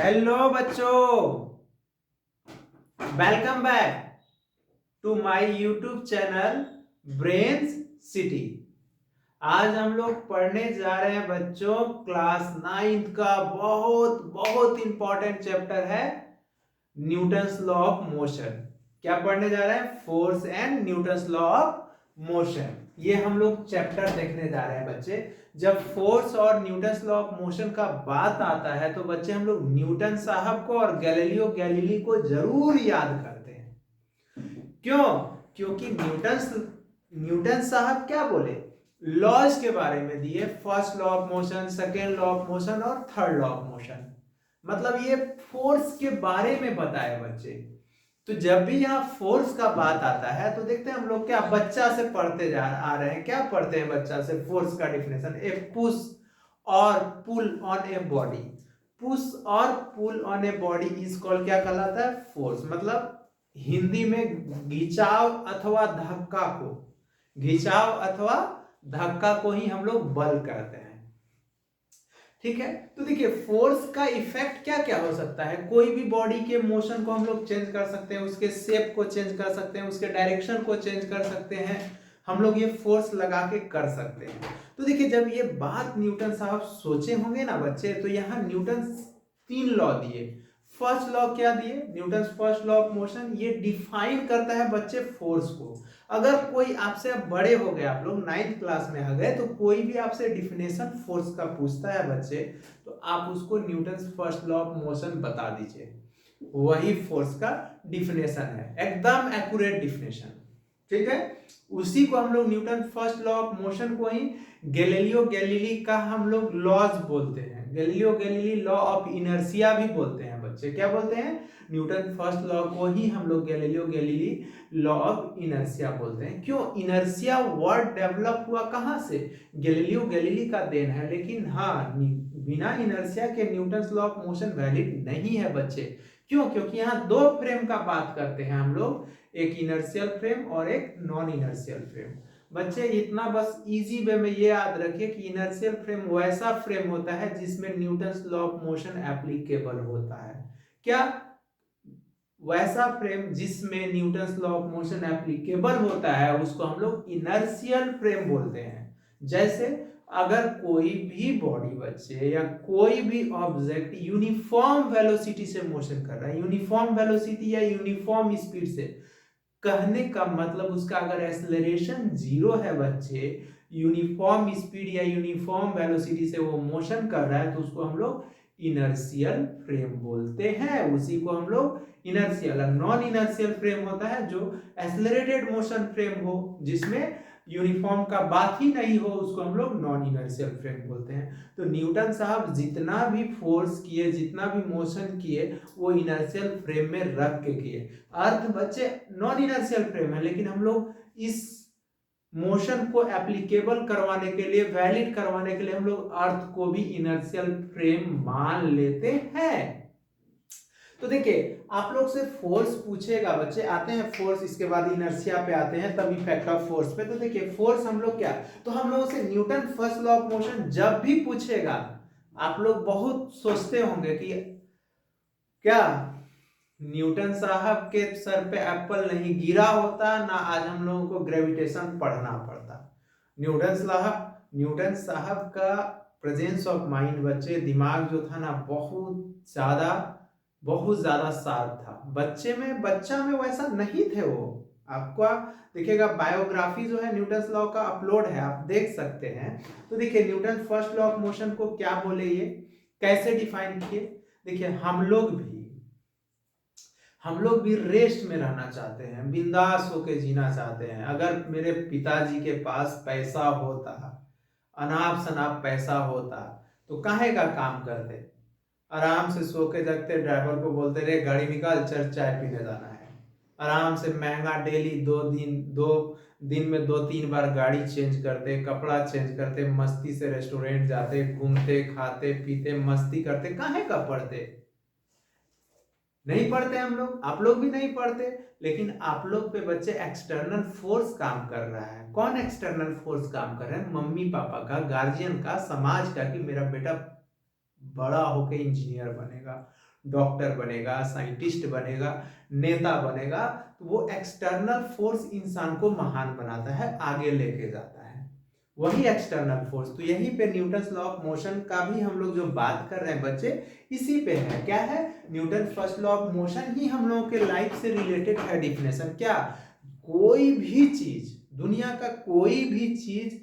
Hello बच्चों, welcome back to my YouTube channel Brains City. आज हम लोग पढ़ने जा रहे हैं बच्चों क्लास 9th का बहुत बहुत इंपॉर्टेंट चैप्टर है न्यूटन्स लॉ ऑफ मोशन। क्या पढ़ने जा रहे हैं? Force and Newton's law of motion. ये हम लोग चैप्टर देखने जा रहे हैं बच्चे। जब फोर्स और न्यूटन्स लॉ ऑफ मोशन का बात आता है तो बच्चे हम लोग न्यूटन साहब को और गैलीलियो गैलीली को जरूर याद करते हैं। क्यों? क्योंकि न्यूटन साहब क्या बोले? लॉज के बारे में दिए, first law of motion, second law of motion और थर्ड लॉ ऑफ मोशन। मतलब ये फोर्स के बारे में बताए बच्चे। तो जब भी यहाँ फोर्स का बात आता है तो देखते हैं हम लोग क्या बच्चा से पढ़ते जा आ रहे हैं। क्या पढ़ते हैं बच्चा से? फोर्स का डिफिनेशन, ए पुश और pull on a body. Push और pull on a body is called, क्या कहलाता है? फोर्स। मतलब हिंदी में घिंचाव अथवा धक्का को, घिंचाव अथवा धक्का को ही हम लोग बल कहते हैं। ठीक है, तो देखिए फोर्स का इफेक्ट क्या क्या हो सकता है। कोई भी बॉडी के मोशन को हम लोग चेंज कर सकते हैं, उसके शेप को चेंज कर सकते हैं, उसके डायरेक्शन को चेंज कर सकते हैं। हम लोग ये फोर्स लगा के कर सकते हैं। तो देखिए जब ये बात न्यूटन साहब सोचे होंगे ना बच्चे, तो यहाँ न्यूटन 3 लॉ दिए। फर्स्ट लॉ क्या दिए? Newton first law of motion. ये डिफाइन करता है बच्चे फोर्स को। अगर कोई आपसे, अब बड़े हो गए, आप लोग 9th क्लास में आ गए, तो कोई भी आपसे डिफिनेशन फोर्स का पूछता है बच्चे, तो आप उसको Newton first law of motion बता दीजिए। वही फोर्स का डिफिनेशन है, एकदम एक्यूरेट डिफिनेशन। ठीक है, उसी को हम लोग Newton first law of motion को ही गैलीलियो गैलीली का हम लोग लॉज बोलते हैं। Galileo Galilei law of inertia भी बोलते हैं बच्चे। क्या बोलते हैं? न्यूटन फर्स्ट लॉ को ही हम लोग Galileo Galilei law of inertia बोलते हैं। क्यों? इनर्शिया वर्ड डेवलप हुआ कहां से? गैलीलियो गैलीली का देन है। लेकिन हाँ, बिना इनर्शिया के Newton law of motion valid नहीं है बच्चे। क्यों? क्योंकि यहाँ 2 फ्रेम का बात करते हैं हम लोग, एक इनर्शियल फ्रेम और एक नॉन इनर्शियल फ्रेम। बच्चे इतना बस इजी वे में ये याद रखिए कि इनर्शियल फ्रेम वैसा फ्रेम होता है जिसमें Newton law of motion applicable होता है। क्या? वैसा फ्रेम जिसमें Newton law of motion applicable होता है उसको हम लोग इनर्शियल फ्रेम बोलते हैं। जैसे अगर कोई भी बॉडी बच्चे या कोई भी ऑब्जेक्ट यूनिफॉर्म वेलोसिटी से मोशन कर रहा है, यूनिफॉर्म वेलोसिटी या यूनिफॉर्म स्पीड से, कहने का मतलब उसका अगर एक्सेलरेशन 0 है बच्चे, यूनिफॉर्म स्पीड या यूनिफॉर्म वेलोसिटी से वो मोशन कर रहा है, तो उसको हम लोग इनर्शियल फ्रेम बोलते हैं। उसी को हम लोग इनर्शियल। नॉन इनर्शियल फ्रेम होता है जो एक्सेलरेटेड मोशन फ्रेम हो, जिसमें यूनिफॉर्म का बात ही नहीं हो, उसको हम लोग नॉन इनर्शियल फ्रेम बोलते हैं। तो न्यूटन साहब जितना भी फोर्स किए, जितना भी मोशन किए, वो इनर्शियल फ्रेम में रख के किए। अर्थ बच्चे नॉन इनर्शियल फ्रेम है, लेकिन हम लोग इस मोशन को एप्लीकेबल करवाने के लिए, वैलिड करवाने के लिए हम लोग अर्थ को भी इनर्शियल फ्रेम मान लेते हैं। तो देखिए आप लोग से फोर्स पूछेगा बच्चे, आते हैं फोर्स, इसके बाद इनर्शिया पे आते हैं, तब इफेक्ट ऑफ फोर्स पे। तो देखिए फोर्स हम लोग क्या, तो हम लोगों से Newton first law of motion जब भी पूछेगा, आप लोग बहुत सोचते होंगे कि क्या न्यूटन साहब के सर पे एप्पल नहीं गिरा होता, ना आज हम लोगों को ग्रेविटेशन पढ़ना पड़ता। न्यूटन साहब का प्रेजेंस ऑफ माइंड बच्चे, दिमाग जो था ना, बहुत ज्यादा शार्प था। बच्चा में वैसा नहीं थे वो। आपको देखिएगा बायोग्राफी जो है न्यूटन लॉ का अपलोड है, आप देख सकते हैं। तो देखिए Newton first law of motion को क्या बोले, ये कैसे डिफाइन किए। देखिए हम लोग भी रेस्ट में रहना चाहते हैं, बिंदास होके जीना चाहते हैं। अगर मेरे पिताजी के पास पैसा होता, अनाप शनाप पैसा होता, तो काहे का काम करते? आराम से सो के जगते, ड्राइवर को बोलते रे गाड़ी निकाल, चल चाय पीने जाना है। आराम से महंगा डेली 2 दिन में 2-3 बार गाड़ी चेंज करते, कपड़ा चेंज करते, मस्ती से रेस्टोरेंट जाते, घूमते, खाते पीते, मस्ती करते। काहे का पढ़ते? नहीं पढ़ते हम लोग, आप लोग भी नहीं पढ़ते। लेकिन आप लोग पे बच्चे एक्सटर्नल फोर्स काम कर रहा है। कौन एक्सटर्नल फोर्स काम कर रहा है? मम्मी पापा का, गार्जियन का, समाज का, कि मेरा बेटा बड़ा होके इंजीनियर बनेगा, डॉक्टर बनेगा, साइंटिस्ट बनेगा, नेता बनेगा, तो वो एक्सटर्नल फोर्स इंसान को महान बनाता है, आगे लेके जाता है, वही एक्सटर्नल फोर्स। तो यहीं पे न्यूटन्स लॉ ऑफ मोशन का भी हम लोग जो बात कर रहे हैं बच्चे, इसी पे है। क्या है? Newton first law of motion ही हम लोगों के लाइफ से रिलेटेड है डिफिनेशन। क्या? कोई भी चीज, दुनिया का कोई भी चीज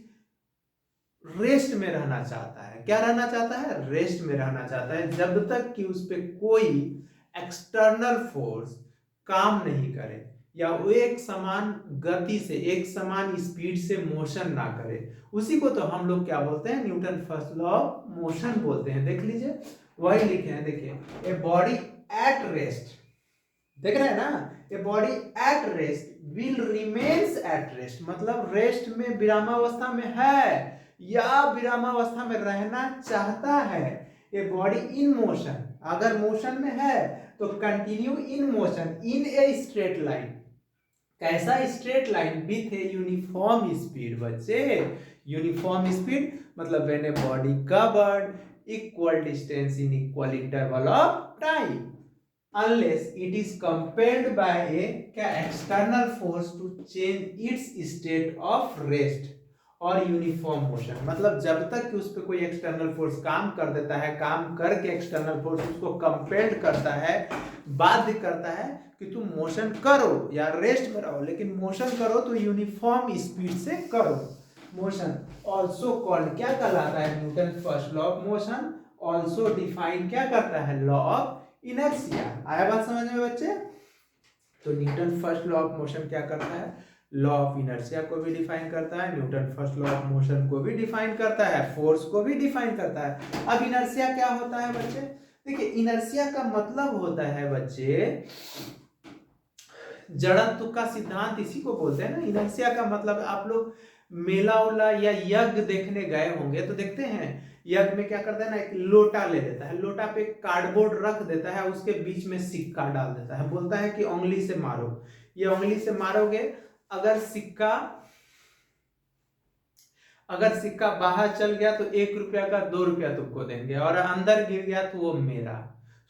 रेस्ट में रहना चाहता है। क्या रहना चाहता है? रेस्ट में रहना चाहता है, जब तक कि उस पर कोई एक्सटर्नल फोर्स काम नहीं करे, या वो एक समान गति से, एक समान स्पीड से मोशन ना करे। उसी को तो हम लोग क्या बोलते हैं? Newton first law of motion बोलते हैं। देख लीजिए, वही लिखे हैं, देखिए, ए बॉडी एट रेस्ट, देख रहे हैं ना, a body at rest will remains at rest, मतलब रेस्ट में, विरामावस्था में है या विरामावस्था में रहना चाहता है। ए बॉडी इन मोशन, अगर मोशन में है तो continue in motion in a straight line. कैसा straight line? With a uniform speed. बच्चे, यूनिफॉर्म स्पीड मतलब when a body covered equal distance in equal interval of time, unless it is compelled by a external force to change its state of rest और uniform motion. मतलब जब तक कि उस पर कोई एक्सटर्नल फोर्स काम कर देता है, काम करके एक्सटर्नल फोर्स उसको कंपेल्ड करता है, बाध्य करता है कि तुम मोशन करो या रेस्ट में रहो, लेकिन मोशन करो तो यूनिफॉर्म स्पीड से करो। मोशन ऑल्सो कॉल्ड क्या कहलाता है? Newton first law of motion also define क्या करता है? Law of inertia. आया बात समझ में बच्चे? तो Newton first law of motion क्या करता है? लॉ ऑफ इनर्शिया को भी डिफाइन करता है, Newton first law of motion को भी डिफाइन करता है, फोर्स को भी डिफाइन करता है। अब इनर्शिया क्या होता है बच्चे? देखिए, इनर्शिया का मतलब होता है बच्चे, जड़त्व का सिद्धांत इसी को बोलते हैं ना। इनर्शिया का मतलब, आप लोग मेला उला या यज्ञ देखने गए होंगे तो देखते हैं, यज्ञ में क्या करता है ना, एक लोटा ले लेता है, लोटा पे कार्डबोर्ड रख देता है, उसके बीच में सिक्का डाल देता है, बोलता है कि उंगली से मारो। ये उंगली से मारोगे, अगर सिक्का बाहर चल गया तो 1 रुपया का 2 रुपया तुमको देंगे, और अंदर गिर गया तो वो मेरा।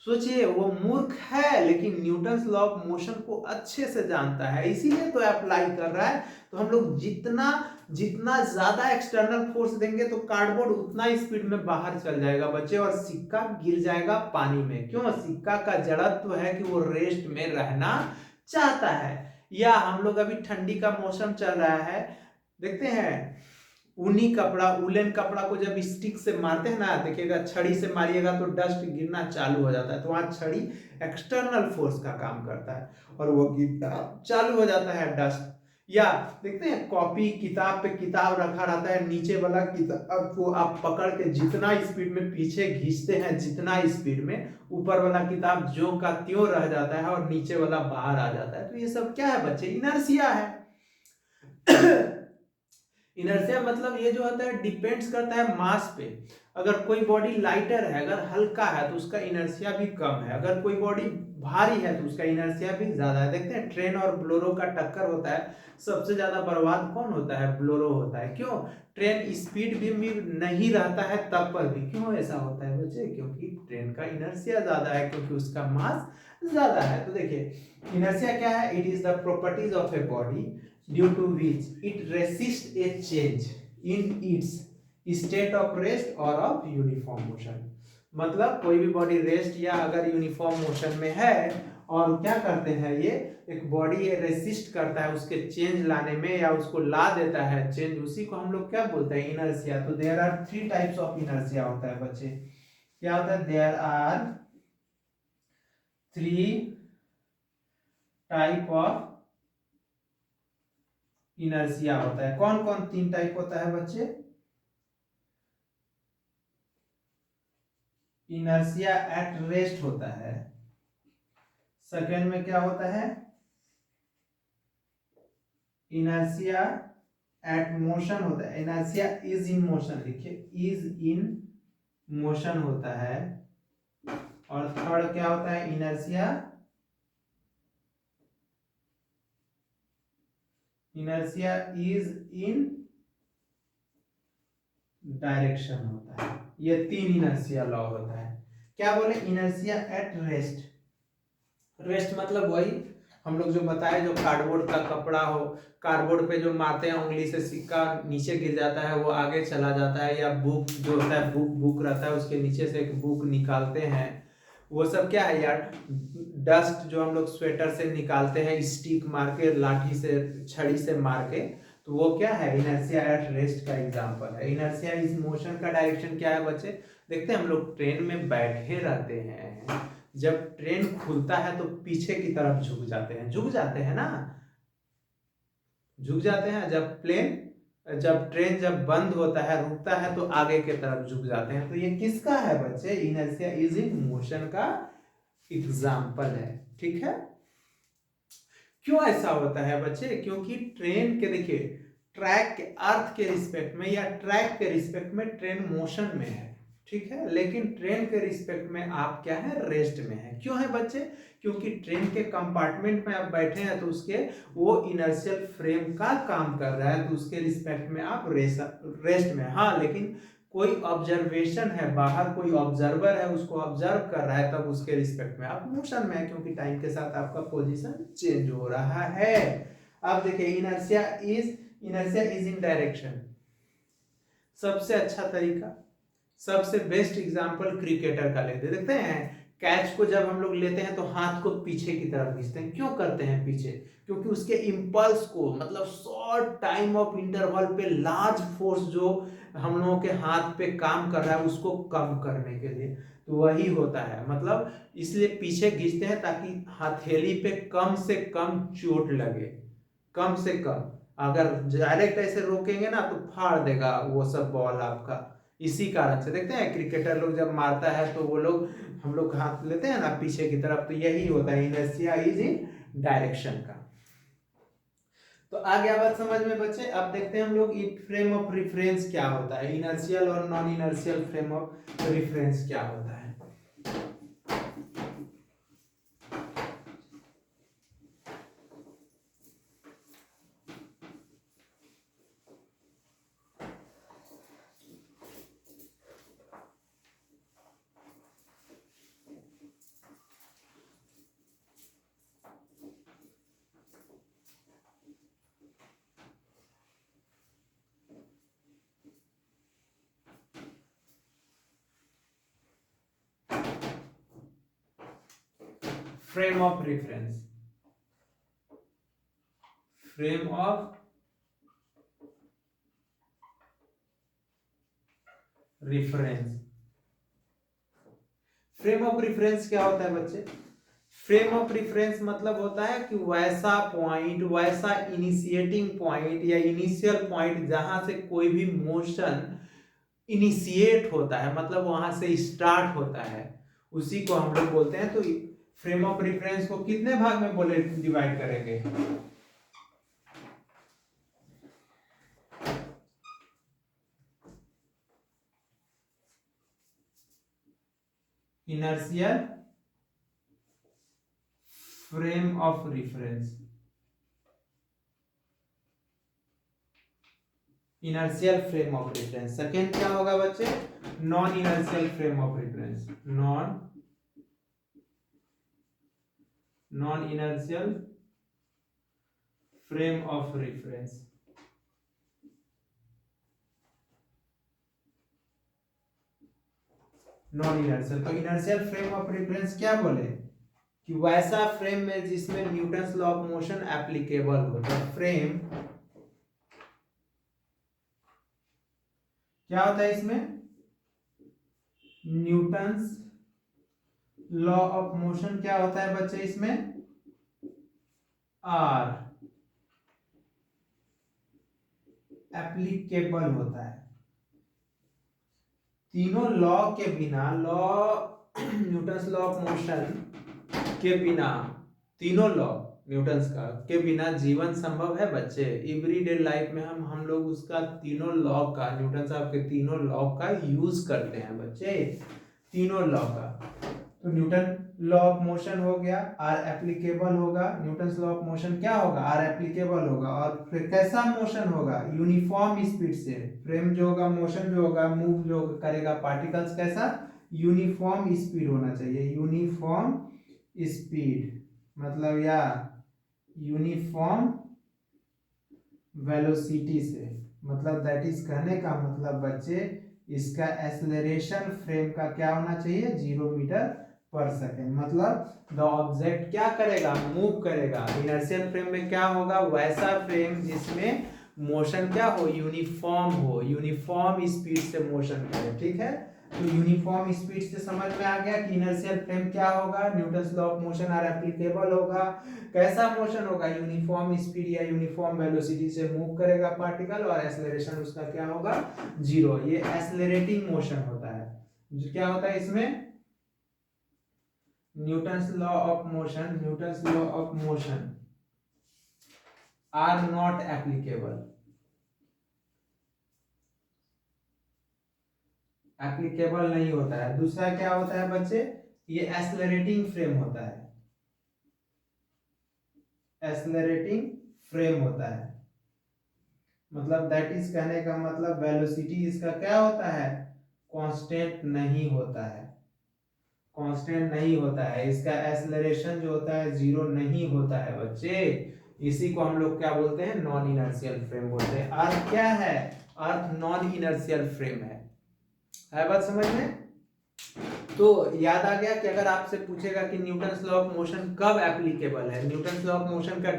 सोचिए, वो मूर्ख है लेकिन न्यूटन्स लॉ ऑफ मोशन को अच्छे से जानता है, इसीलिए तो अप्लाई कर रहा है। तो हम लोग जितना ज्यादा एक्सटर्नल फोर्स देंगे तो कार्डबोर्ड उतना स्पीड में बाहर चल जाएगा बच्चे, और सिक्का गिर जाएगा पानी में। क्यों? सिक्का का जड़त्व है कि वो रेस्ट में रहना चाहता है। या हम लोग अभी ठंडी का मौसम चल रहा है, देखते हैं ऊनी कपड़ा, उलेन कपड़ा को जब स्टिक से मारते हैं ना, देखिएगा, छड़ी से मारिएगा तो डस्ट गिरना चालू हो जाता है, तो वहां छड़ी एक्सटर्नल फोर्स का काम करता है और वो गिरना चालू हो जाता है डस्ट। या देखते हैं कॉपी, किताब पे किताब रखा रहता है, नीचे वाला किताब को आप पकड़ के जितना स्पीड में पीछे खींचते हैं, जितना स्पीड में, ऊपर वाला किताब ज्यों का त्यों रह जाता है और नीचे वाला बाहर आ जाता है। तो ये सब क्या है बच्चे? इनर्शिया है। इनर्शिया मतलब ये जो होता है, डिपेंड्स करता है मास पे। अगर कोई बॉडी लाइटर है, अगर हल्का है तो उसका इनर्शिया भी कम है, अगर कोई बॉडी भारी है तो उसका इनर्शिया भी ज्यादा है। देखते हैं ट्रेन और ब्लोरो का टक्कर होता है, सबसे ज्यादा बर्बाद कौन होता है? ब्लोरो होता है। क्यों? ट्रेन स्पीड भी नहीं रहता है तब पर भी। क्यों ऐसा होता है बच्चे? क्योंकि ट्रेन का इनर्शिया ज्यादा है, क्योंकि उसका मास ज्यादा है। तो देखिए, इनर्शिया क्या है? It is the properties of a body due to which it resists a change in its state of rest or of uniform motion। मतलब कोई भी बॉडी रेस्ट या अगर यूनिफॉर्म मोशन में है, और क्या करते हैं, ये एक बॉडी रेसिस्ट करता है उसके चेंज लाने में, या उसको ला देता है चेंज, उसी को हम लोग क्या बोलते हैं? इनर्शिया। तो there are 3 types of inertia होता है बच्चे। क्या होता है? There are 3 type of inertia होता है। कौन कौन 3 टाइप होता है बच्चे? इनर्शिया एट रेस्ट होता है, सेकेंड में क्या होता है? इनर्शिया एट मोशन होता है, इनर्शिया इज इन मोशन, लिखिए, इज इन मोशन होता है। और थर्ड क्या होता है? इनर्शिया इज इन डायरेक्शन होता है। ये 3 इनर्शिया लॉ होता है। क्या बोले, इनर्शिया एट रेस्ट। रेस्ट मतलब वही हम लोग जो बताए, जो कार्डबोर्ड का कपड़ा हो, कार्डबोर्ड पे जो मारते हैं उंगली से, सिक्का नीचे गिर जाता है, वो आगे चला जाता है, या बुक जो होता है, बुक बुक रहता है, उसके नीचे से एक बुक निकालते हैं, वो सब क्या है यार, डस्ट जो हम लोग स्वेटर से निकालते हैं, स्टिक मार के, लाठी से, छड़ी से मार के, तो वो क्या है, इनर्शिया एट रेस्ट का एग्जांपल है। इनर्शिया इज मोशन का डायरेक्शन क्या है बच्चे, देखते हैं हम लोग ट्रेन में बैठे रहते हैं, जब ट्रेन खुलता है तो पीछे की तरफ झुक जाते हैं, झुक जाते हैं ना, झुक जाते हैं। जब ट्रेन जब बंद होता है, रुकता है, तो आगे की तरफ झुक जाते हैं। तो ये किसका है बच्चे, इनर्शिया इज इन मोशन का एग्जाम्पल है। ठीक है, क्यों ऐसा होता है बच्चे, क्योंकि ट्रेन के देखिए, ट्रैक के अर्थ के रिस्पेक्ट में या ट्रैक के रिस्पेक्ट में ट्रेन मोशन में है, ठीक है, लेकिन ट्रेन के रिस्पेक्ट में आप क्या है, रेस्ट में है। क्यों है बच्चे, क्योंकि ट्रेन के कंपार्टमेंट में आप बैठे हैं, तो उसके वो इनर्शियल फ्रेम का काम कर रहा है, तो उसके रिस्पेक्ट में आप रेस्ट में। हाँ, लेकिन कोई ऑब्जर्वेशन है, बाहर कोई ऑब्जर्वर है, उसको ऑब्जर्व कर रहा है, तब उसके रिस्पेक्ट में आप मोशन में है, क्योंकि टाइम के साथ आपका पोजीशन चेंज हो रहा है। अब देखिए, इनर्शिया इज इन डायरेक्शन। सबसे अच्छा तरीका, सबसे बेस्ट एग्जांपल क्रिकेटर का लेते, देखते हैं कैच को जब हम लोग लेते हैं तो हाथ को पीछे की तरफ खींचते हैं, क्यों करते हैं पीछे, क्योंकि उसके इंपल्स को, मतलब शॉर्ट टाइम ऑफ इंटरवल पे लार्ज फोर्स जो हम लोगों के हाथ पे काम कर रहा है, उसको कम करने के लिए। तो वही होता है, मतलब इसलिए पीछे खींचते हैं, ताकि हथेली पे कम से कम चोट लगे, कम से कम। अगर डायरेक्ट ऐसे रोकेंगे ना तो फाड़ देगा वो सब बॉल आपका। इसी कारण से देखते हैं क्रिकेटर लोग जब मारता है तो वो लोग, हम लोग हाथ लेते हैं ना पीछे की तरफ, तो यही होता है, इनर्शिया इज इन डायरेक्शन का। तो आ गया बात समझ में बच्चे। अब देखते हैं हम लोग फ्रेम ऑफ रिफरेंस क्या होता है, इनर्शियल और non inertial frame of reference क्या होता है। Frame of reference, frame of reference, frame of reference क्या होता है बच्चे, फ्रेम ऑफ रेफरेंस मतलब होता है कि वैसा पॉइंट, वैसा इनिशिएटिंग पॉइंट या इनिशियल पॉइंट जहां से कोई भी मोशन इनिशिएट होता है, मतलब वहां से स्टार्ट होता है, उसी को हम लोग बोलते हैं। तो फ्रेम ऑफ रेफरेंस को कितने भाग में बोले डिवाइड करेंगे, inertial frame of reference, inertial frame of reference. Second क्या होगा बच्चे, non inertial frame of reference, non inertial frame of reference. Non inertial, तो इनर्शियल फ्रेम ऑफ रेफरेंस क्या बोले, कि वैसा फ्रेम में जिसमें Newton's law of motion applicable हो। तो फ्रेम क्या होता है इसमें, न्यूटन्स लॉ ऑफ मोशन क्या होता है बच्चे, इसमें आर एप्लीकेबल होता है। तीनों लॉ के बिना, न्यूटन्स लॉ ऑफ मोशन के बिना, तीनों लॉ न्यूटन्स का के बिना जीवन संभव है बच्चे। एवरीडे लाइफ में हम लोग उसका तीनों लॉ का, न्यूटन साहब के तीनों लॉ का यूज करते हैं बच्चे, तीनों लॉ का। तो न्यूटन लॉ ऑफ मोशन हो गया, आर एप्लीकेबल होगा, न्यूटन लॉ ऑफ मोशन क्या होगा, आर एप्लीकेबल होगा। और फिर कैसा मोशन होगा, यूनिफॉर्म स्पीड से। फ्रेम जो होगा, मोशन जो होगा, मूव जो करेगा पार्टिकल्स, कैसा, यूनिफॉर्म स्पीड होना चाहिए, यूनिफॉर्म स्पीड मतलब या यूनिफॉर्म वेलोसिटी से, मतलब दैट इज कहने का मतलब बच्चे इसका एक्सेलरेशन फ्रेम का क्या होना चाहिए 0 मीटर पर सेकेंड। मतलब द ऑब्जेक्ट क्या करेगा, मूव करेगा। इनर्शियल फ्रेम में क्या होगा, वैसा फ्रेम जिसमें मोशन क्या हो, यूनिफॉर्म हो, यूनिफॉर्म स्पीड से मोशन करे। ठीक है, तो यूनिफॉर्म स्पीड से समझ में आ गया कि इनर्शियल फ्रेम क्या होगा, Newton's law of motion are applicable होगा। कैसा मोशन होगा, यूनिफॉर्म स्पीड या यूनिफॉर्म वेलोसिटी से मूव करेगा पार्टिकल, और एक्सेलरेशन उसका क्या होगा 0। ये एक्सेलरेटिंग मोशन होता है। क्या होता है इसमें, Newton's law of motion, Newton's law of motion are not applicable, applicable नहीं होता है। दूसरा क्या होता है बच्चे, ये एक्सेलरेटिंग फ्रेम होता है, एक्सेलरेटिंग फ्रेम होता है। मतलब दैट इज कहने का मतलब वेलोसिटी इसका क्या होता है, कांस्टेंट नहीं होता है, कांस्टेंट नहीं होता है। इसका एक्सेलरेशन जो होता है 0 नहीं होता है बच्चे। इसी को हम लोग क्या बोलते हैं, नॉन इनर्शियल फ्रेम बोलते हैं। अर्थ क्या है, अर्थ नॉन इनर्शियल फ्रेम है बात समझ में। तो याद आ गया कि अगर आपसे पूछेगा कि न्यूटन्स लॉ ऑफ मोशन कब एप्लीकेबल है, न्यूटन्स लॉ ऑफ मोशन का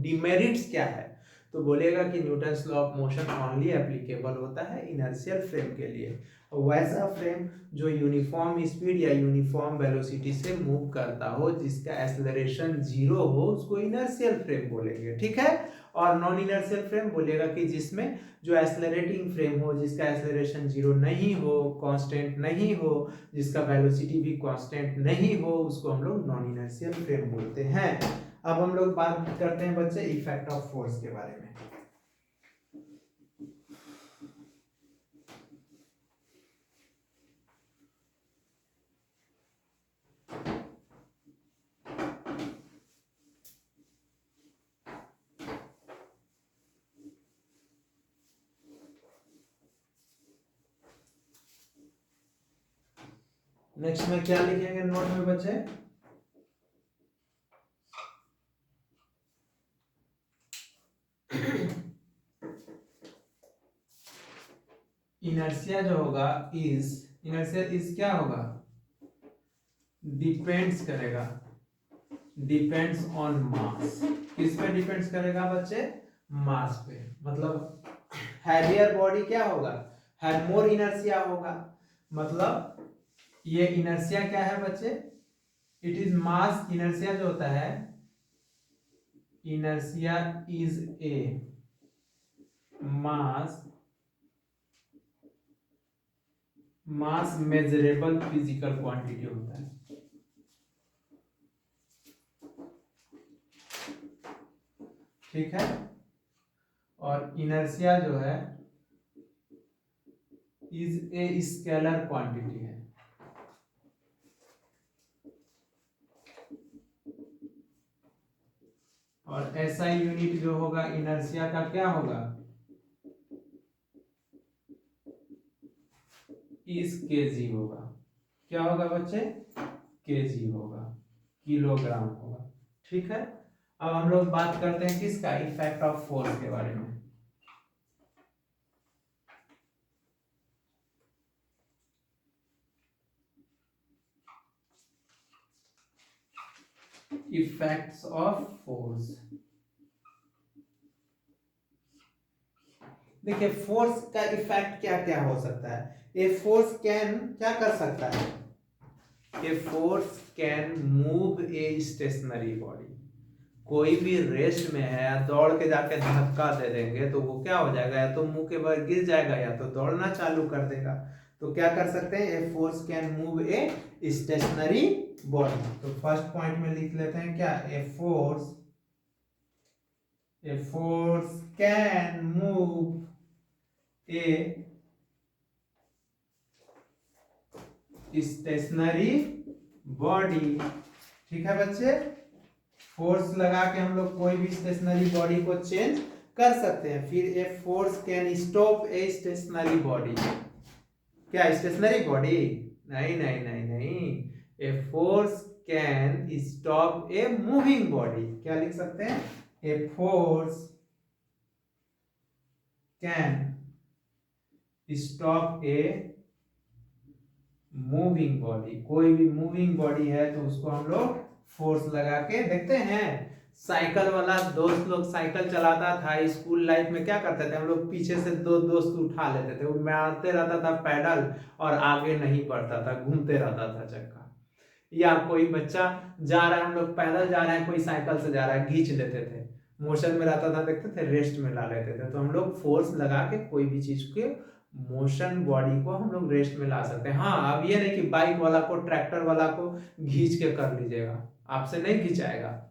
डिमेरिट्स क्या है, तो बोलेगा कि Newton's law of motion only applicable होता है इनर्शियल फ्रेम के लिए। वैसा फ्रेम जो यूनिफॉर्म स्पीड या यूनिफॉर्म वेलोसिटी से मूव करता हो, जिसका एक्सेलरेशन 0 हो, उसको इनर्शियल फ्रेम बोलेंगे। ठीक है, और नॉन इनर्शियल फ्रेम बोलेगा कि जिसमें जो एक्सेलरेटिंग फ्रेम हो, जिसका एक्सेलरेशन 0 नहीं हो, कांस्टेंट नहीं हो, जिसका वेलोसिटी भी कांस्टेंट नहीं हो, उसको हम लोग नॉन इनर्शियल फ्रेम बोलते हैं। अब हम लोग बात करते हैं बच्चे इफेक्ट ऑफ फोर्स के बारे में। नेक्स्ट में क्या लिखेंगे नोट में बच्चे, इनर्शिया जो होगा इज, इनर्शिया इज क्या होगा, डिपेंड्स करेगा, डिपेंड्स ऑन मास। किस पे डिपेंड्स करेगा बच्चे, मास पे। मतलब हैवियर बॉडी क्या होगा, हैव मोर इनर्शिया होगा। मतलब ये इनर्शिया क्या है बच्चे, इट इज मास। इनर्शिया जो होता है, inertia is a mass, mass measurable physical quantity होता है। ठीक है, और इनर्शिया जो है इज ए स्केलर क्वांटिटी है। और ऐसा यूनिट जो होगा इनर्शिया का क्या होगा, इस केजी होगा। क्या होगा बच्चे, केजी होगा, किलोग्राम होगा। ठीक है, अब हम लोग बात करते हैं किसका, इफेक्ट ऑफ फोर्स के बारे में। Effects of force. देखिए फोर्स का इफेक्ट क्या क्या हो सकता है। ए फोर्स कैन क्या कर सकता है, ए force can move a stationary body. कोई भी रेस्ट में है, दौड़ के जाके धक्का दे देंगे तो वो क्या हो जाएगा, या तो मुंह के बल गिर जाएगा या तो दौड़ना चालू कर देगा। तो क्या कर सकते हैं, ए force can move a stationary body. तो फर्स्ट पॉइंट में लिख लेते हैं क्या, ए force can move a stationary body. ठीक है बच्चे, फोर्स लगा के हम लोग कोई भी स्टेशनरी बॉडी को चेंज कर सकते हैं। फिर ए force can stop a stationary body. क्या स्टेशनरी बॉडी नहीं नहीं नहीं नहीं, ए force can stop a moving body. क्या लिख सकते हैं? ए force can stop a moving body. कोई भी मूविंग बॉडी है तो उसको हम लोग फोर्स लगा के देखते हैं। साइकिल वाला दोस्त लोग साइकिल चलाता था स्कूल लाइफ में, क्या करते थे हम लोग? पीछे से दो दोस्त उठा लेते थे, वो मारते रहता था पैडल और आगे नहीं बढ़ता था, घूमते रहता था चक्का। या कोई बच्चा जा रहा है, हम लोग पैदल जा रहे हैं, कोई साइकिल से जा रहा है, खींच लेते थे, मोशन में रहता था, देखते थे, रेस्ट में ला लेते थे। तो हम लोग फोर्स लगा के कोई भी चीज के मोशन बॉडी को हम लोग रेस्ट में ला सकते हैं। हाँ, अब ये नहीं कि बाइक वाला को ट्रैक्टर वाला को घींच के कर लीजिएगा, आपसे नहीं खिंचाएगा,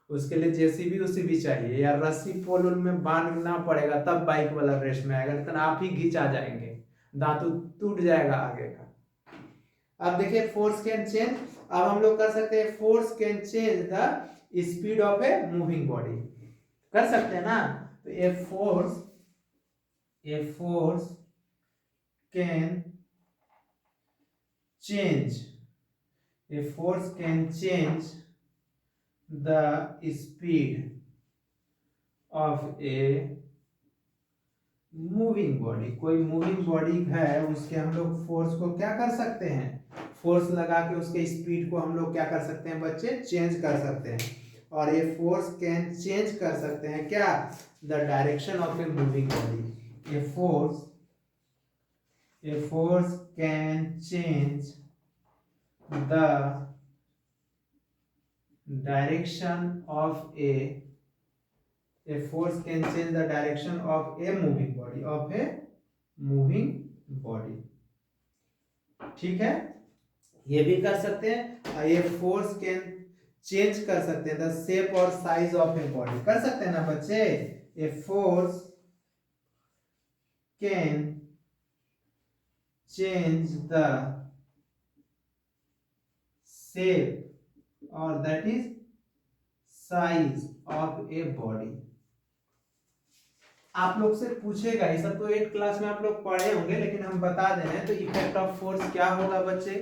उसके लिए जेसीबी उसीबी चाहिए या रस्सी पोल में बांधना पड़ेगा, तब बाइक वाला रेस्ट में आएगा, लेकिन आप ही घिंचा जाएंगे, दांतु टूट जाएगा आगे का। अब देखिए फोर्स कैन चेंज। अब हम लोग कर सकते हैं force can change the speed of a moving body. कर सकते हैं ना? तो ए force can change, A force can change the speed of a moving body. कोई मूविंग बॉडी है, उसके हम लोग फोर्स को क्या कर सकते हैं? फोर्स लगा के उसके स्पीड को हम लोग क्या कर सकते हैं बच्चे? चेंज कर सकते हैं। और ये फोर्स कैन चेंज कर सकते हैं क्या? The direction of a moving body. A force can change the direction of a force can change the direction of a moving body। ठीक है, ये भी कर सकते हैं। ये फोर्स कैन चेंज कर सकते हैं द शेप और साइज ऑफ ए बॉडी। कर सकते हैं ना बच्चे? A force can change the shape और that is size of a body. आप लोग से पूछेगा, ये सब तो 8th क्लास में आप लोग पढ़े होंगे, लेकिन हम बता दे रहे हैं। तो इफेक्ट ऑफ फोर्स क्या होगा बच्चे?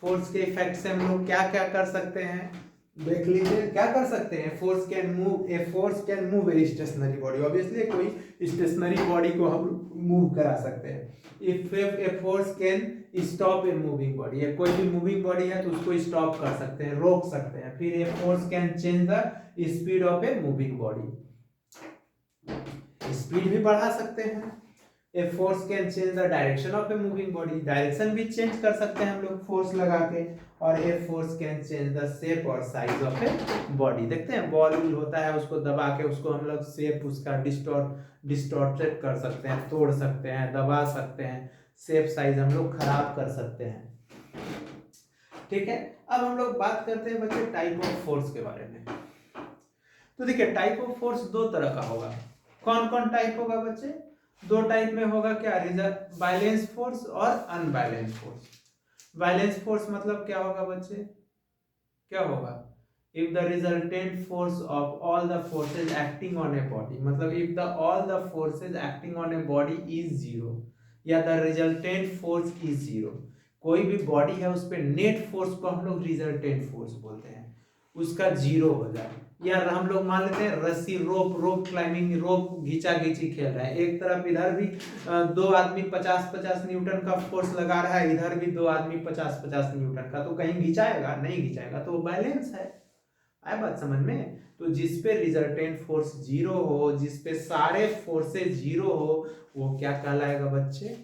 फोर्स के इफेक्ट से हम लोग क्या क्या कर सकते हैं देख लीजिए। क्या कर सकते हैं? ए force can move a stationary body. Obviously कोई स्टेशनरी बॉडी को हम मूव करा सकते हैं। If A force can stop a moving body, कोई भी मूविंग बॉडी है तो उसको स्टॉप कर सकते हैं, रोक सकते हैं। फिर ए force can change the speed of a moving body, speed भी बढ़ा सकते हैं। ए force can change the direction of a moving body, direction भी चेंज कर सकते हैं हम लोग फोर्स लगा के। और ए force can change the shape और साइज ऑफ ए बॉडी। देखते हैं बॉल होता है, उसको दबा के उसको हम लोग शेप उसका डिस्टॉर्टेड कर सकते हैं, तोड़ सकते हैं, दबा सकते हैं, शेप साइज हम लोग खराब कर सकते हैं। ठीक है, अब हम लोग बात करते हैं बच्चे टाइप ऑफ फोर्स के बारे में। तो देखिए टाइप ऑफ फोर्स दो तरह का होगा। कौन कौन टाइप होगा बच्चे? दो टाइप में होगा क्या? बैलेंस फोर्स और अनबैलेंस फोर्स। बैलेंस फोर्स मतलब क्या होगा बच्चे? क्या होगा? If the resultant force of all the forces acting on a body, मतलब if the all the forces acting on a body is zero, या the resultant force is zero. कोई भी बॉडी है उस पर नेट फोर्स को हम लोग रिजल्टेंट फोर्स बोलते हैं, उसका जीरो हो जाए। या हम लोग मान लेते हैं रस्सी रोप क्लाइंबिंग, रोप घींचा घींची खेल रहे हैं, एक तरफ इधर भी दो आदमी 50-50 न्यूटन का फोर्स लगा रहा है, इधर भी दो आदमी 50-50 न्यूटन का, तो कहीं घिंचाएगा? नहीं घिंचाएगा, तो वो बैलेंस है। आए बात समझ में? तो जिसपे रिजल्टेंट फोर्स जीरो हो, जिसपे सारे फोर्सेस जीरो हो, वो क्या कहलाएगा बच्चे?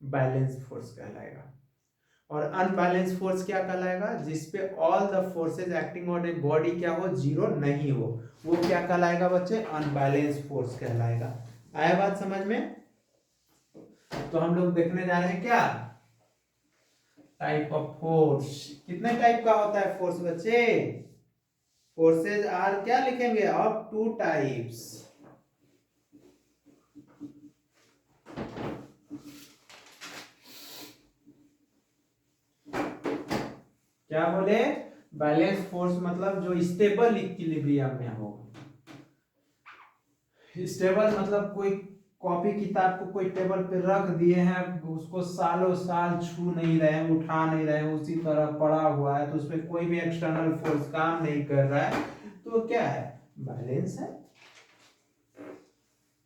बैलेंस फोर्स कहलाएगा। और अनबैलेंस फोर्स क्या कहलाएगा? जिसपे all the forces acting on a body क्या हो? जीरो नहीं हो, वो क्या कहलाएगा बच्चे? अनबैलेंस फोर्स कहलाएगा। आया बात समझ में? तो हम लोग देखने जा रहे हैं क्या? Type of force. कितने टाइप का होता है फोर्स बच्चे? फोर्सेज आर क्या लिखेंगे? Of two types. क्या बोले? बैलेंस फोर्स मतलब जो स्टेबल इक्विलिब्रियम में हो। स्टेबल मतलब कॉपी किताब को कोई टेबल पे रख दिए हैं, उसको सालों साल छू नहीं रहे हैं, उठा नहीं रहे हैं, उसी तरह पड़ा हुआ है, तो उसमें कोई भी एक्सटर्नल फोर्स काम नहीं कर रहा है, तो क्या है? बैलेंस है।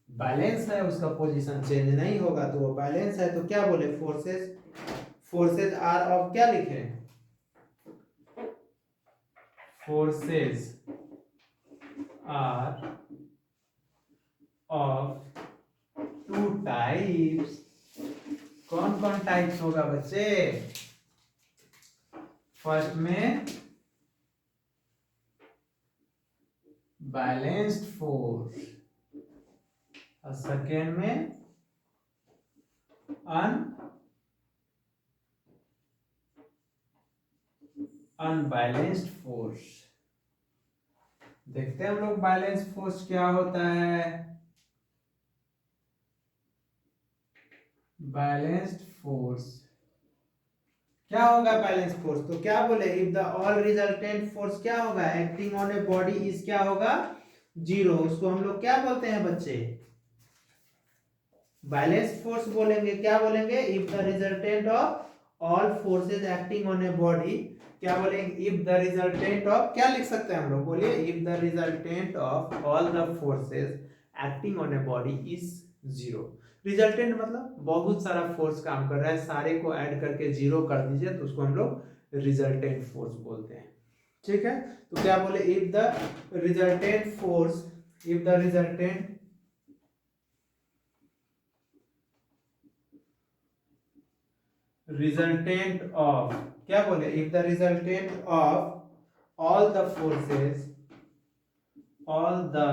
बैलेंस है, उसका पोजीशन चेंज नहीं होगा, तो वो बैलेंस है। तो क्या बोले? फोर्सेस, फोर्सेस आर ऑफ, क्या लिखे? Forces are of two types. कौन कौन टाइप्स होगा बच्चे? फर्स्ट में बैलेंस्ड फोर्स और सेकेंड में अनबैलेंस्ड फोर्स। देखते हैं हम लोग बैलेंस फोर्स क्या होता है। बैलेंस्ड फोर्स क्या होगा? बैलेंस फोर्स तो क्या बोले? If the all resultant force क्या होगा? Acting on a body is क्या होगा? जीरो। उसको हम लोग क्या बोलते हैं बच्चे? बैलेंस फोर्स बोलेंगे। क्या बोलेंगे? If the resultant of all forces acting on a body, क्या बोलेंगे? इफ द रिजल्टेंट ऑफ, क्या लिख सकते हैं हम लोग? बोलिए, if the resultant of all the forces acting on a body is zero. Resultant मतलब बहुत सारा फोर्स काम कर रहा है, सारे को ऐड करके जीरो कर दीजिए तो उसको हम लोग रिजल्टेंट फोर्स बोलते हैं। ठीक है, तो क्या बोले? If the resultant force, if the resultant resultant of, क्या बोले? If the resultant of all the forces, all the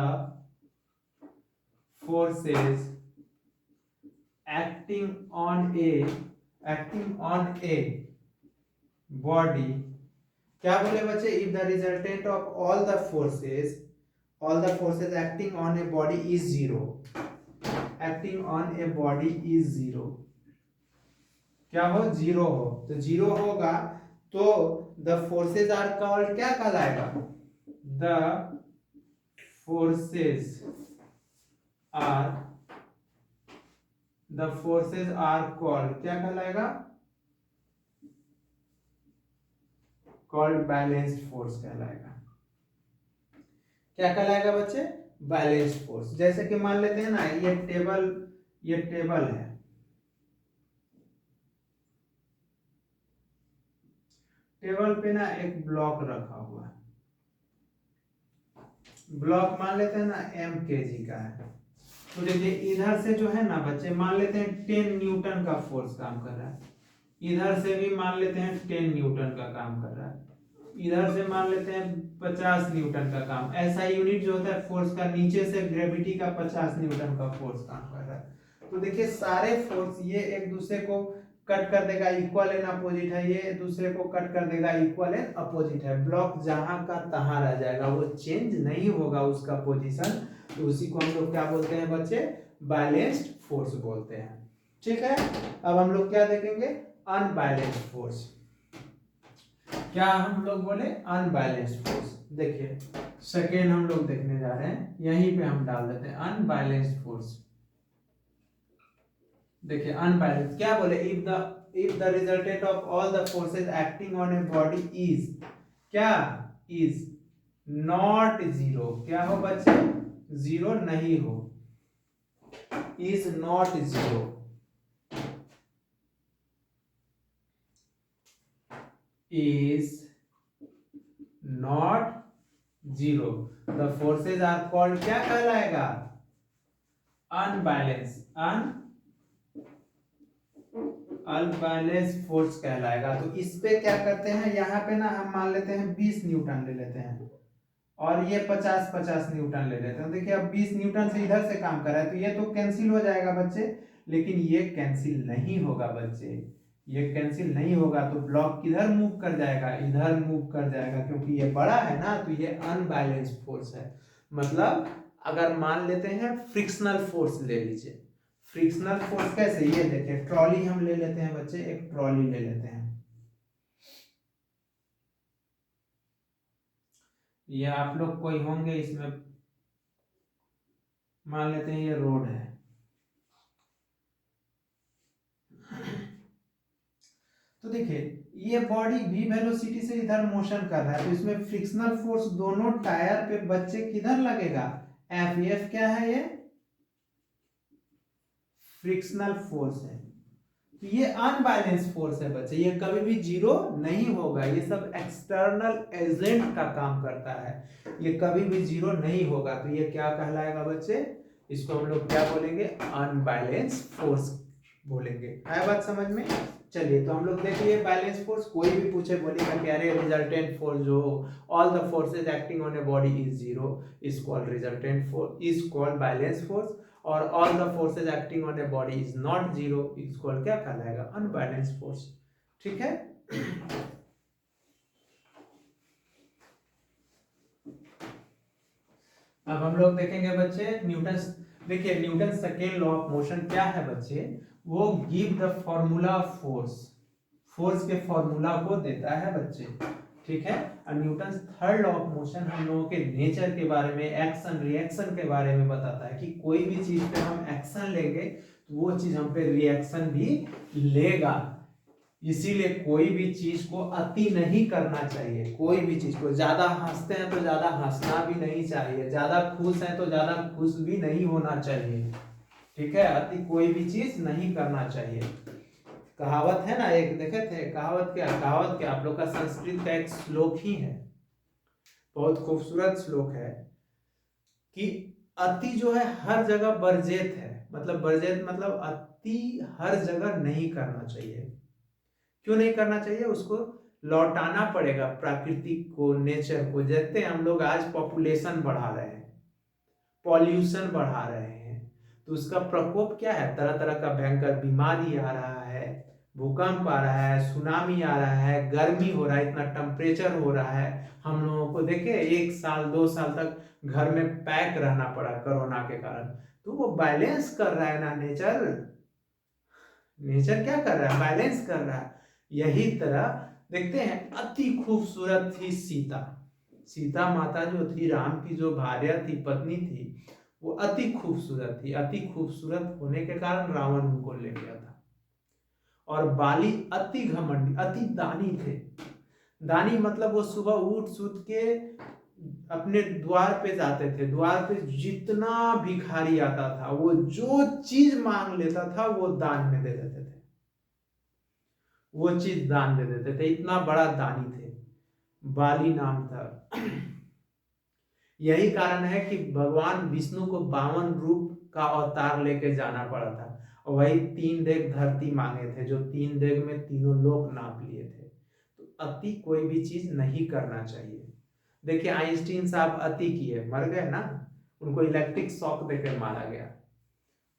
forces acting on a body, क्या बोले बच्चे? If the resultant of all the forces acting on a body is zero, acting on a body is zero, क्या हो? Zero हो। तो zero होगा तो the forces are called, क्या कहलाएगा? The forces are, the forces are called, क्या कहलाएगा? कॉल्ड बैलेंस्ड फोर्स कहलाएगा। क्या कहलाएगा बच्चे? Balanced force. जैसे कि मान लेते हैं ना, ये टेबल है, टेबल पे ना एक ब्लॉक रखा हुआ है, ब्लॉक मान लेते हैं ना mkg का है। तो देखिए इधर से जो है ना बच्चे, मान लेते हैं 10 न्यूटन का फोर्स काम कर रहा है, इधर से भी मान लेते हैं 10 न्यूटन का काम कर रहा है, इधर से मान लेते हैं 50 न्यूटन का काम। ऐसा यूनिट जो होता है फोर्स का, नीचे से ग्रेविटी का 50 न्यूटन का फोर्स काम कर रहा है। तो देखिए सारे फोर्स ये एक दूसरे को कट कर देगा, इक्वल एंड अपोजिट है, ये दूसरे को कट कर देगा, इक्वल एंड अपोजिट है। ब्लॉक जहां का तहां रह जाएगा, वो चेंज नहीं होगा उसका पोजीशन। तो उसी को हम लोग क्या बोलते हैं बच्चे? बैलेंस्ड फोर्स बोलते हैं। ठीक है, अब हम लोग क्या देखेंगे? Unbalanced force. क्या हम लोग बोले? Unbalanced force. देखिए सेकेंड हम लोग देखने जा रहे हैं, यहीं पे हम डाल देते हैं अनबैलेंस्ड फोर्स। देखिए अनबैलेंस्ड क्या बोले? If the resultant of all the forces acting on a body is, क्या? इज नॉट जीरो, क्या हो बच्चे? जीरो नहीं हो, is not zero, is not zero, the forces are called, क्या कहलाएगा? अनबैलेंस, अनबैलेंस फोर्स कहलाएगा। तो इस पे क्या करते हैं, यहाँ पे ना हम मान लेते हैं 20 न्यूटन ले लेते हैं, और ये 50 न्यूटन ले लेते हैं। देखिए अब 20 न्यूटन से इधर से काम कर रहा है, तो ये तो कैंसिल हो जाएगा बच्चे, लेकिन ये कैंसिल नहीं होगा बच्चे, ये कैंसिल नहीं होगा। तो ब्लॉक किधर मूव कर जाएगा? इधर मूव कर जाएगा, क्योंकि ये बड़ा है ना, तो ये अनबैलेंस्ड फोर्स है। मतलब अगर मान लेते हैं फ्रिक्शनल फोर्स ले लीजिए, फ्रिक्शनल फोर्स कैसे? ये देखिए ट्रॉली हम ले लेते हैं बच्चे, एक ट्रॉली ले लेते हैं, ये आप लोग कोई होंगे इसमें, मान लेते हैं ये रोड है, तो देखिए ये बॉडी v वेलोसिटी से इधर मोशन कर रहा है, तो इसमें फ्रिक्शनल फोर्स दोनों टायर पे बच्चे किधर लगेगा, F क्या है, ये फ्रिक्शनल फोर्स है। तो ये अनबैलेंस फोर्स है बच्चे, ये कभी भी जीरो नहीं होगा, ये सब एक्सटर्नल एजेंट का काम करता है, ये कभी भी जीरो नहीं होगा। तो ये क्या कहलाएगा बच्चे, इसको हम लोग क्या बोलेंगे, अनबैलेंस फोर्स बोलेंगे। है बात समझ में। चलिए तो हम लोग देख लिए बैलेंस फोर्स। कोई भी पूछे बोलेगा कि अरे रिजल्टेंट फोर्स जो all the forces acting on a body is zero is called resultant force, is called balance force, और all the forces acting on a body is not zero is called क्या कहलाएगा, unbalance force. ठीक है। अब हम लोग देखेंगे बच्चे न्यूटन, देखिए Newton second law of motion क्या है बच्चे, वो give the formula of force, force के फॉर्मूला को देता है बच्चे। ठीक है। और Newton third law of motion हम लोगों के नेचर के बारे में, एक्शन रिएक्शन के बारे में बताता है कि कोई भी चीज पे हम एक्शन लेंगे तो वो चीज हम पे रिएक्शन भी लेगा। इसीलिए कोई भी चीज को अति नहीं करना चाहिए, कोई भी चीज को, ज्यादा हंसते हैं तो ज्यादा हंसना भी नहीं चाहिए, ज्यादा खुश हैं तो ज्यादा खुश भी नहीं होना चाहिए। ठीक है। अति कोई भी चीज नहीं करना चाहिए। कहावत है ना, एक देखे थे, कहावत क्या, कहावत क्या, आप लोग का संस्कृत का एक श्लोक ही है, बहुत खूबसूरत श्लोक है कि अति जो है हर जगह वर्जित है, मतलब वर्जित मतलब अति हर जगह नहीं करना चाहिए। क्यों नहीं करना चाहिए, उसको लौटाना पड़ेगा प्रकृति को, नेचर को। जैसे हम लोग आज पॉपुलेशन बढ़ा रहे हैं, पॉल्यूशन बढ़ा रहे हैं, तो उसका प्रकोप क्या है, तरह तरह का भयंकर बीमारी आ रहा है, भूकंप आ रहा है, सुनामी आ रहा है, गर्मी हो रहा है, इतना टेम्परेचर हो रहा है। हम लोगों को देखे 1 साल 2 साल तक घर में पैक रहना पड़ा कोरोना के कारण। तो वो बैलेंस कर रहा है ना नेचर, नेचर क्या कर रहा है, बैलेंस कर रहा है। यही तरह देखते हैं, अति खूबसूरत थी सीता, सीता माता जो थी, राम की जो भार्या थी, पत्नी थी, वो अति खूबसूरत थी। अति खूबसूरत होने के कारण रावण उनको ले गया था। और बाली अति घमंडी, अति दानी थे। दानी मतलब वो सुबह उठ सूट के अपने द्वार पे जाते थे, द्वार पे जितना भिखारी आता था वो जो चीज मांग लेता था वो दान में दे देते थे, वो चीज दान दे देते थे, इतना बड़ा दानी थे, बाली नाम था। यही कारण है कि भगवान विष्णु को 52 रूप का अवतार लेके जाना पड़ा था, और वही 3 देग धरती मांगे थे, जो 3 देग में तीनों लोक नाप लिए थे। तो अति कोई भी चीज नहीं करना चाहिए। देखिए आइंस्टीन साहब अति किए, मर गए ना, उनको इलेक्ट्रिक शॉक देकर मारा गया,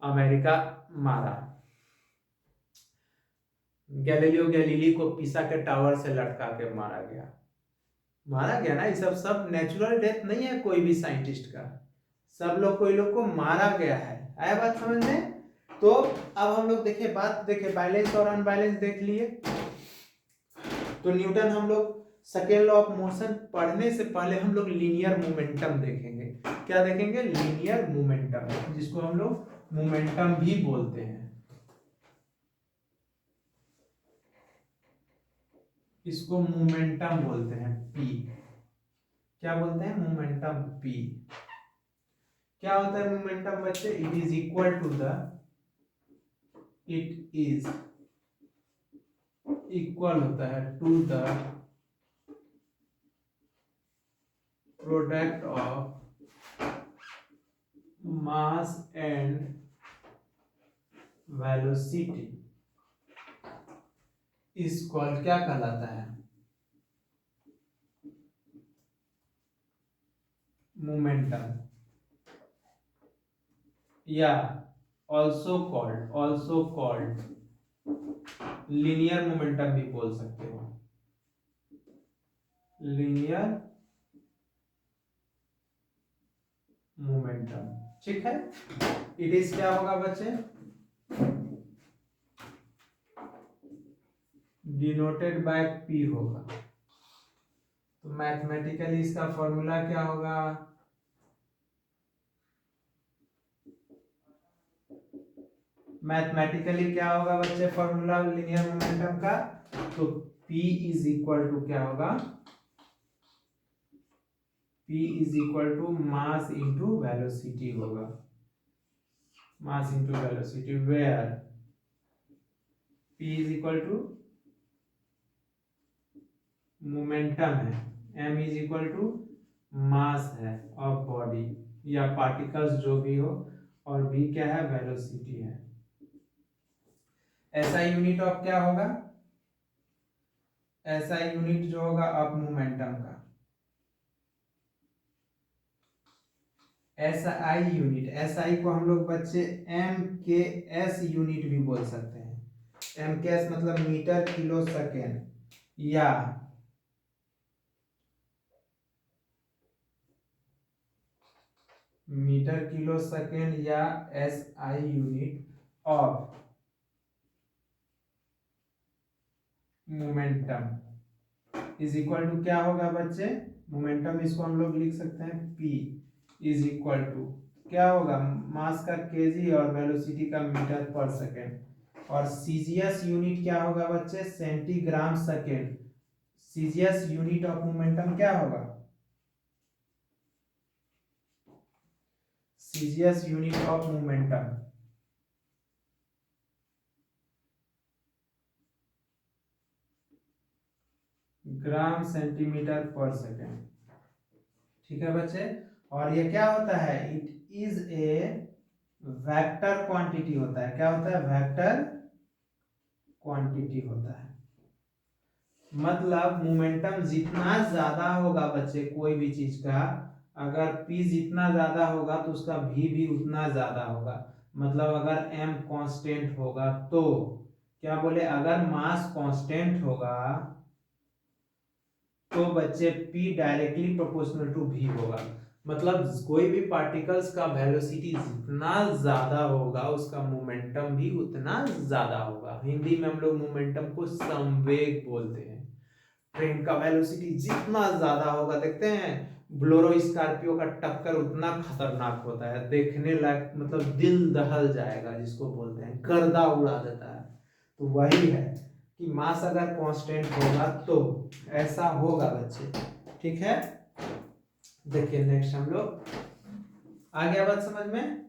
अमेरिका मारा। गैलीलियो गैलीली को पिसा के टावर से लटका के मारा गया, मारा गया ना। ये सब नेचुरल डेथ नहीं है कोई भी साइंटिस्ट का, सब लोग कोई लोग को मारा गया है। आया बात समझ में। तो अब हम लोग देखे, बात देखे बैलेंस और अनबैलेंस देख लिए। तो न्यूटन हम लोग सेकेंड लॉ ऑफ मोशन पढ़ने से पहले हम लोग लीनियर मोमेंटम देखेंगे। क्या देखेंगे, लीनियर मोमेंटम, जिसको हम लोग मोमेंटम भी बोलते हैं। इसको मोमेंटम बोलते हैं, पी। क्या बोलते हैं, मोमेंटम पी। क्या होता है मोमेंटम बच्चे, it is equal to the, it is equal होता है to the product of mass and velocity, इस कॉल क्या कहलाता है, मोमेंटम, या ऑल्सो कॉल्ड लीनियर मोमेंटम भी बोल सकते हो, लीनियर मोमेंटम। ठीक है। इट इज क्या होगा बच्चे, डिनोटेड बाय पी होगा। तो मैथमेटिकली इसका फॉर्मूला क्या होगा, मैथमेटिकली क्या होगा बच्चे फॉर्मूला लीनियर मोमेंटम का, तो P इज इक्वल टू क्या होगा, P is equal to mass into velocity होगा, mass into velocity, where P is equal to momentum है, m is equal to mass है ऑफ बॉडी या पार्टिकल्स जो भी हो, और v क्या है, वेलोसिटी है। ऐसा यूनिट ऑफ क्या होगा, ऐसा यूनिट जो होगा ऑफ मोमेंटम का, SI यूनिट, SI को हम लोग बच्चे MKS यूनिट भी बोल सकते हैं। MKS मतलब मीटर किलो सेकेंड, या मीटर किलो सेकेंड, या SI unit of momentum is equal to क्या होगा बच्चे, मोमेंटम इसको हम लोग लिख सकते हैं P इज इक्वल टू क्या होगा, मास का केजी और वेलोसिटी का मीटर पर सेकेंड, और सीजीएस यूनिट क्या होगा बच्चे, centigram second. CGS unit of momentum क्या होगा, CGS unit of momentum gram centimetre पर सेकेंड। ठीक है बच्चे, और ये क्या होता है, it is a vector quantity होता है, क्या होता है, वेक्टर क्वांटिटी होता है। मतलब मोमेंटम जितना ज्यादा होगा बच्चे कोई भी चीज का, अगर P जितना ज्यादा होगा तो उसका V भी उतना ज्यादा होगा। मतलब अगर M कांस्टेंट होगा तो क्या बोले, अगर मास कांस्टेंट होगा तो बच्चे P directly proportional to V होगा। मतलब कोई भी पार्टिकल्स का वेलोसिटी जितना ज्यादा होगा उसका मोमेंटम भी उतना ज्यादा होगा। हिंदी में हम लोग मोमेंटम को संवेग बोलते हैं। ट्रेन का वेलोसिटी जितना ज्यादा होगा, देखते हैं बोलेरो स्कॉर्पियो का टक्कर उतना खतरनाक होता है, देखने लायक, मतलब दिल दहल जाएगा, जिसको बोलते हैं गर्दा उड़ा देता है। तो वही है कि मास अगर कांस्टेंट होगा तो ऐसा होगा बच्चे। ठीक है, देखिए नेक्स्ट हम लोग, आ गया बात समझ में।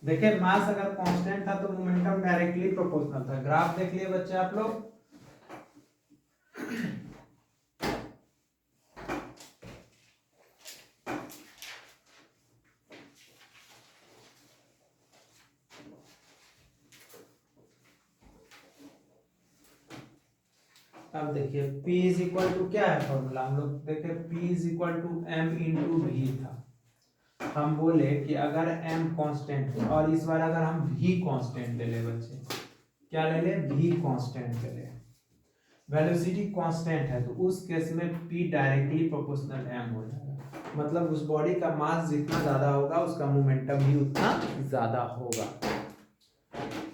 देखिए मास अगर कांस्टेंट था तो मोमेंटम डायरेक्टली प्रोपोर्शनल था। ग्राफ देख लिए बच्चे आप लोग, अब देखिए P इज इक्वल टू क्या है फॉर्मूला, हम लोग देखे P is equal to M into V था। हम बोले कि अगर M कांस्टेंट है, और इस बार अगर हम V कांस्टेंट ले ले बच्चे, क्या ले ले, V कांस्टेंट ले ले, वेलोसिटी कांस्टेंट है, तो उस केस में P डायरेक्टली प्रोपोर्शनल M हो जाएगा। मतलब उस बॉडी का मास जितना ज्यादा होगा उसका मोमेंटम भी उतना ज्यादा होगा।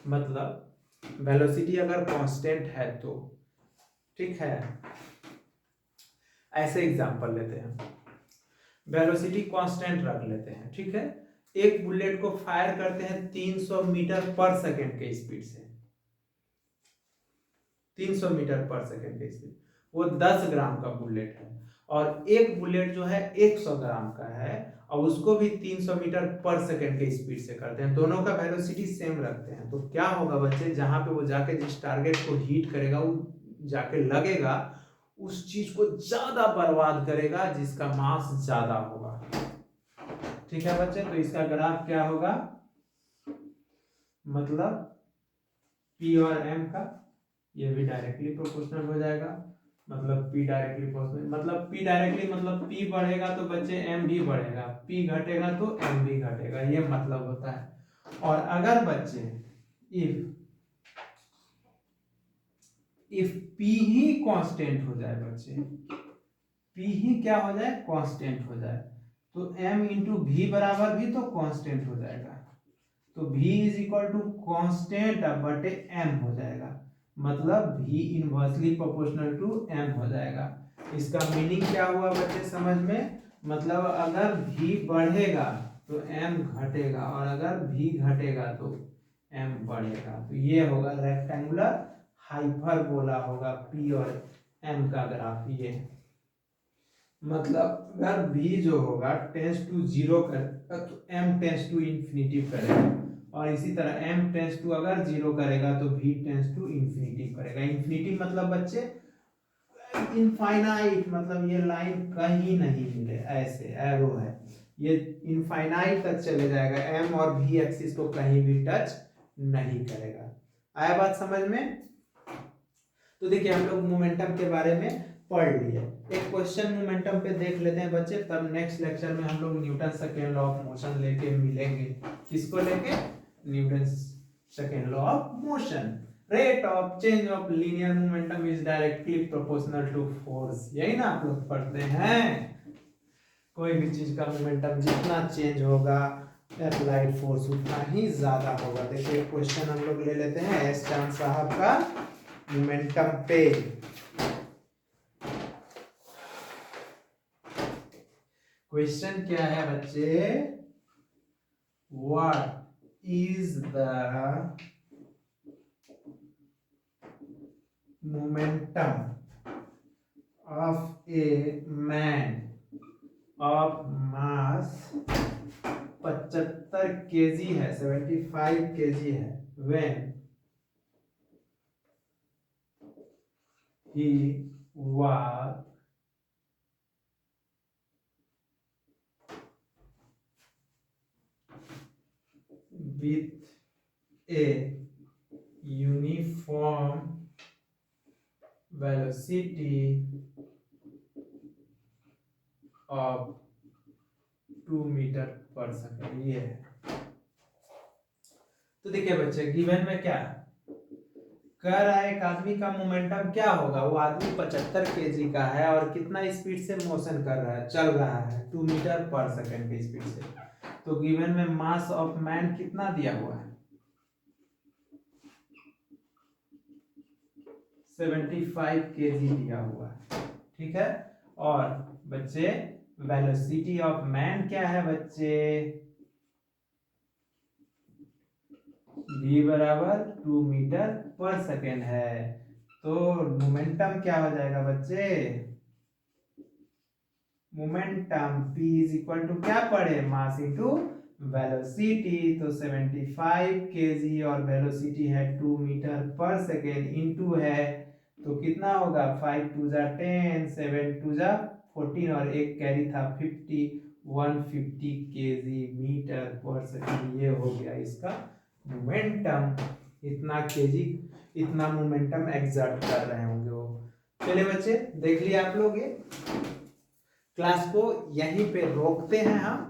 मतलब वेलोसिटी अगर कांस्टेंट है तो, ठीक है, ऐसे एग्जांपल लेते हैं, वेलोसिटी कांस्टेंट रख लेते हैं, ठीक है। एक बुलेट को फायर करते हैं 300 मीटर पर सेकंड के स्पीड से, 300 मीटर पर सेकंड के स्पीड, वो 10 ग्राम का बुलेट है, और एक बुलेट जो है 100 ग्राम का है, और उसको भी 300 मीटर पर सेकंड के स्पीड से करते हैं, दोनों का वेलोसिटी सेम रखते हैं, तो क्या होगा बच्चे, जहां पे वो जाके जिस टारगेट को हिट करेगा वो जाके लगेगा, उस चीज को ज्यादा बर्बाद करेगा जिसका मास ज्यादा होगा। ठीक है बच्चे, तो इसका ग्राफ क्या होगा, मतलब P और M का ये भी डायरेक्टली प्रोपोर्शनल हो जाएगा। मतलब P डायरेक्टली प्रोपोर्शनल, मतलब P डायरेक्टली मतलब P बढ़ेगा तो बच्चे M भी बढ़ेगा, P घटेगा तो M भी घटेगा, ये मतलब होता है। और अगर बच्चे इफ P ही कांस्टेंट हो जाए बच्चे, P ही क्या हो जाए, कांस्टेंट हो जाए, तो M इंटू V बराबर भी तो कांस्टेंट हो जाएगा, तो V is equal to constant बटे M हो जाएगा। मतलब V inversely proportional to M हो जाएगा। इसका मीनिंग क्या हुआ बच्चे समझ में? मतलब अगर v बढ़ेगा तो m घटेगा, और अगर v घटेगा तो m बढ़ेगा। तो ये होगा रेक्टेंगुलर हाइपरबोला होगा p और m का ग्राफ। ये मतलब अगर v जो होगा टेंस टू जीरो करेगा तो m टेंस टू इंफिनिटी करेगा, और इसी तरह m टेंस टू अगर जीरो करेगा तो v टेंस टू इंफिनिटी करेगा। इंफिनिटी मतलब बच्चे इनफाइनाइट, मतलब ये लाइन कहीं नहीं मिले, ऐसे एरो है, ये इनफाइनाइट तक चले जाएगा, m और v एक्सिस को कहीं भी टच नहीं करेगा। आया बात समझ में? तो देखिए हम लोग मोमेंटम के बारे में पढ़ लिए। एक क्वेश्चन मोमेंटम पे देख लेते हैं बच्चे, तब नेक्स्ट लेक्चर में हम लोग Newton second law of motion लेके मिलेंगे। किसको लेके? Newton second law of motion. Rate of change of linear momentum is directly proportional to force. यही ना आप लोग पढ़ते हैं? कोई भी चीज का मोमेंटम जितना चेंज होगा अप्लाइड फोर्स उतना ही ज्यादा होगा। देखिए क्वेश्चन हम लोग ले लेते हैं एस चांद साहब का मोमेंटम पे। क्वेश्चन क्या है बच्चे? What is the momentum of a man of mass 75 KG है, 75 केजी है, when he was with a uniform velocity of 2 metre per second. ये है। तो देखिए बच्चे गिवन में क्या कह रहा है, एक आदमी का मोमेंटम क्या होगा? वो आदमी 75 केजी का है और कितना स्पीड से मोशन कर रहा है, चल रहा है 2 मीटर पर सेकेंड की स्पीड से। तो गिवन में मास ऑफ मैन कितना दिया हुआ है? 75 केजी दिया हुआ है, ठीक है। और बच्चे वेलोसिटी ऑफ मैन क्या है बच्चे? v बराबर 2 मीटर पर सेकेंड है। तो मोमेंटम क्या हो जाएगा बच्चे? Momentum p is equal to क्या पढ़े? Mass into velocity. तो 75 केजी और वेलोसिटी है 2 मीटर पर सेकेंड, इनटू है तो कितना होगा? 5 टू जा 10, 7 टू जा 14 और एक कैरी था 50, 150 केजी मीटर पर सेकेंड। ये हो गया इसका मोमेंटम। इतना केजी इतना मोमेंटम एक्सर्ट कर रहे होंगे वो। चलिए बच्चे देख लिया आप लोग। ये क्लास को यहीं पे रोकते हैं हम।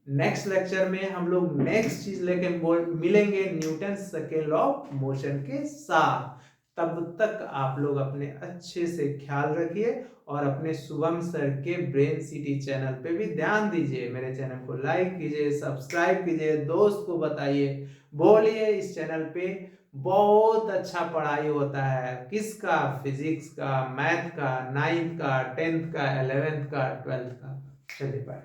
नेक्स्ट लेक्चर में हम लोग नेक्स्ट चीज लेके मिलेंगे Newton second law of motion के साथ। तब तक आप लोग अपने अच्छे से ख्याल रखिए और अपने शुभम सर के ब्रेन सिटी चैनल पे भी ध्यान दीजिए। मेरे चैनल को लाइक कीजिए, सब्सक्राइब कीजिए, दोस्त को बताइए, बोलिए इस चैनल पे बहुत अच्छा पढ़ाई होता है। किसका? फिजिक्स का, मैथ का, 9th का, 10th का, 11th का, 12th का। चलिए बाय।